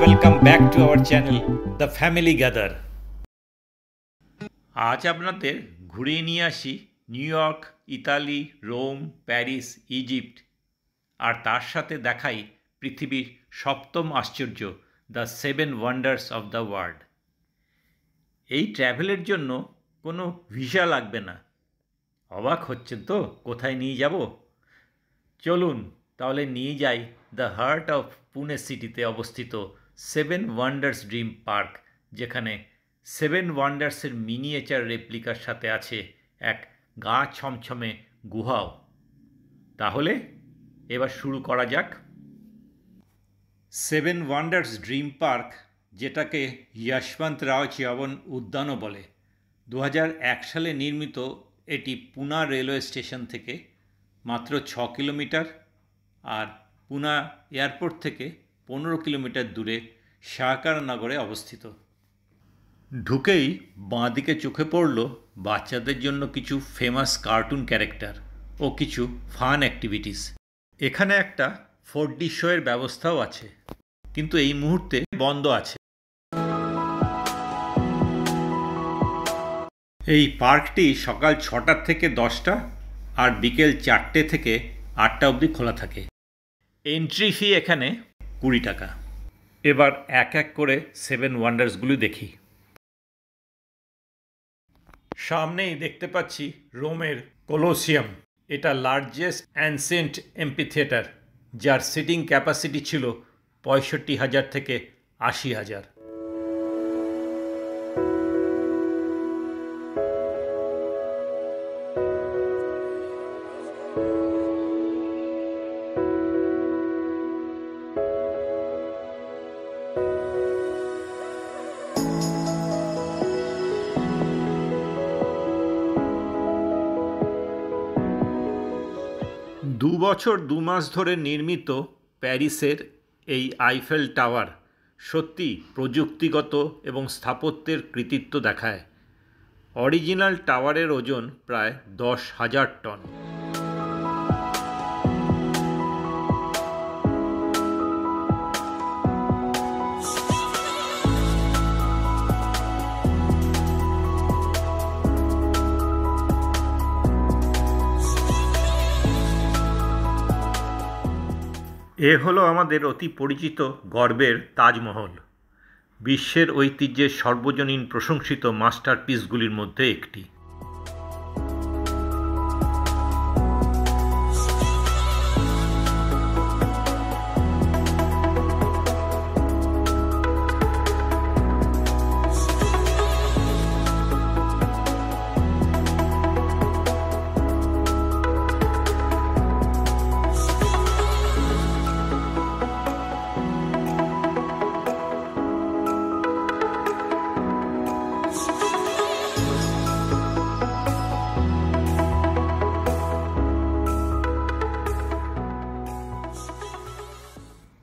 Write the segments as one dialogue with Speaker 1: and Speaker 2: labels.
Speaker 1: welcome back to our channel The Family Gather. আজ আপনাদের ঘুরিয়ে নিয়ে আসি New York, Italy, Rome, Paris, Egypt আর তার সাথে দেখাই পৃথিবীর সপ্তম আশ্চর্য the 7 wonders of the world. এই ট্র্যাভেলের জন্য কোনো ভিসা লাগবে না। অবাক হচ্ছেন তো কোথায় নিয়ে যাব? চলুন তাহলে নিয়ে যাই দ্য হার্ট অফ পুনে সিটিতে অবস্থিত 7 ওয়ান্ডার্স ড্রিম পার্ক, যেখানে 7 ওয়ান্ডার্সের মিনিয়েচার রেপ্লিকার সাথে আছে এক গা ছমছমে গুহাও। তাহলে এবার শুরু করা যাক। 7 ওয়ান্ডার্স ড্রিম পার্ক, যেটাকে যশবন্তরাও চিয়াবন উদ্যানও বলে, 2001 সালে নির্মিত। এটি পুনা রেলওয়ে স্টেশন থেকে মাত্র 6 কিলোমিটার আর পুনা এয়ারপোর্ট থেকে 15 কিলোমিটার দূরে সাকারনগরে অবস্থিত। ঢুকেই বাঁদিকে চোখে পড়ল বাচ্চাদের জন্য কিছু ফেমাস কার্টুন ক্যারেক্টার ও কিছু ফান অ্যাক্টিভিটিস। এখানে একটা 4D শোয়ের ব্যবস্থাও আছে, কিন্তু এই মুহূর্তে বন্ধ আছে। এই পার্কটি সকাল 6টা থেকে 10টা আর বিকেল 4টে থেকে 8টা অবধি খোলা থাকে। এন্ট্রি ফি এখানে 20 টাকা। এবার এক এক করে 7 ওয়ান্ডার্সগুলি দেখি। সামনেই দেখতে পাচ্ছি রোমের কলোসিয়াম। এটা লার্জেস্ট অ্যানসেন্ট এম্পিথিয়েটার, যার সিটিং ক্যাপাসিটি ছিল 65,000 থেকে 80,000। দু বছর 2 মাস ধরে নির্মিত প্যারিসের এই আইফেল টাওয়ার সত্যি প্রযুক্তিগত এবং স্থাপত্যের কৃতিত্ব দেখায়। অরিজিনাল টাওয়ারের ওজন প্রায় 10,000 টন। এ হলো আমাদের অতি পরিচিত গর্বের তাজমহল, বিশ্বের ঐতিহ্যের সর্বজনীন প্রশংসিত মাস্টারপিসগুলির মধ্যে একটি।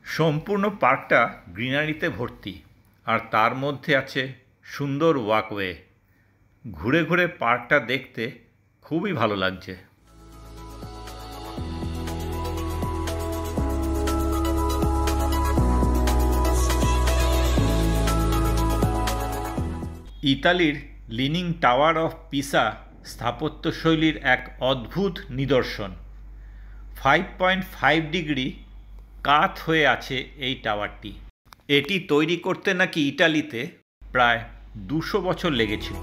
Speaker 1: সম্পূর্ণ পার্কটা গ্রিনারিতে ভর্তি, আর তার মধ্যে আছে সুন্দর ওয়াকওয়ে। ঘুরে ঘুরে পার্কটা দেখতে খুবই ভালো লাগছে। ইতালির লিনিং টাওয়ার অফ পিসা স্থাপত্যশৈলীর এক অদ্ভুত নিদর্শন। 5.5 ডিগ্রি কাত হয়ে আছে এই টাওয়ারটি। এটি তৈরি করতে নাকি ইটালিতে প্রায় 200 বছর লেগেছিল।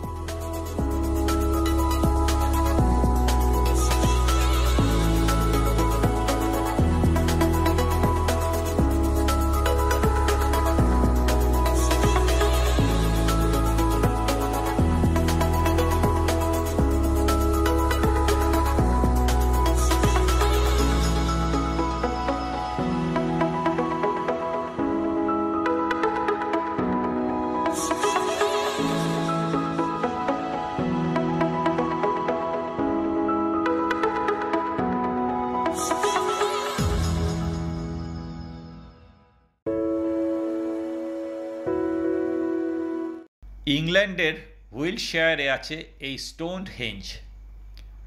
Speaker 1: ইংল্যান্ডের হুইলশায়ারে আছে এই স্টোনহেঞ্জ।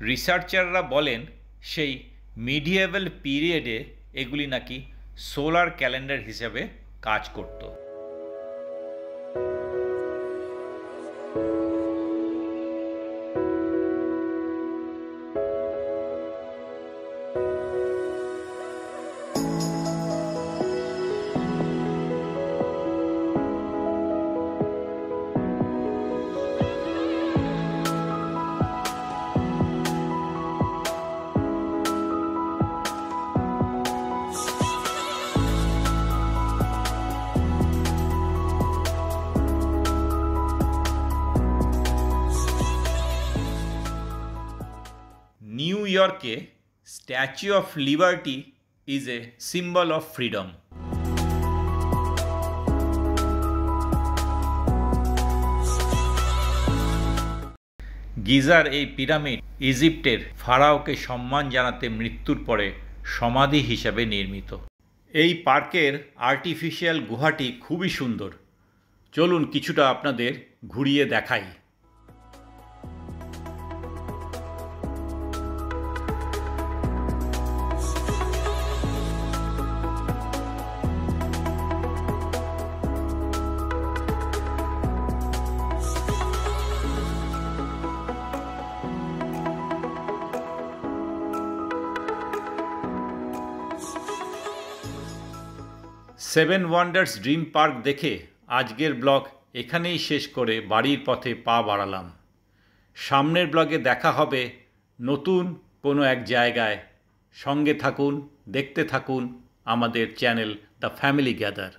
Speaker 1: রিসার্চাররা বলেন সেই মিডিয়েভাল পিরিয়ডে এগুলি নাকি সোলার ক্যালেন্ডার হিসাবে কাজ করত। নিউ ইয়র্কে statue of liberty is a symbol of freedom. Geyser এই পিরামিড ইজিপ্টের ফারাওকে সম্মান জানাতে মৃত্যুর পরে সমাধি হিসাবে নির্মিত। এই পার্কের আর্টিফিশিয়াল গুহাটি খুবই সুন্দর। চলুন কিছুটা আপনাদের ঘুরিয়ে দেখাই। সেভেন ওয়ান্ডার্স ড্রিম পার্ক দেখে আজকের ব্লগ এখানেই শেষ করে বাড়ির পথে পা বাড়ালাম। সামনের ব্লগে দেখা হবে নতুন কোনো এক জায়গায়। সঙ্গে থাকুন, দেখতে থাকুন আমাদের চ্যানেল দ্য ফ্যামিলি গ্যাদার।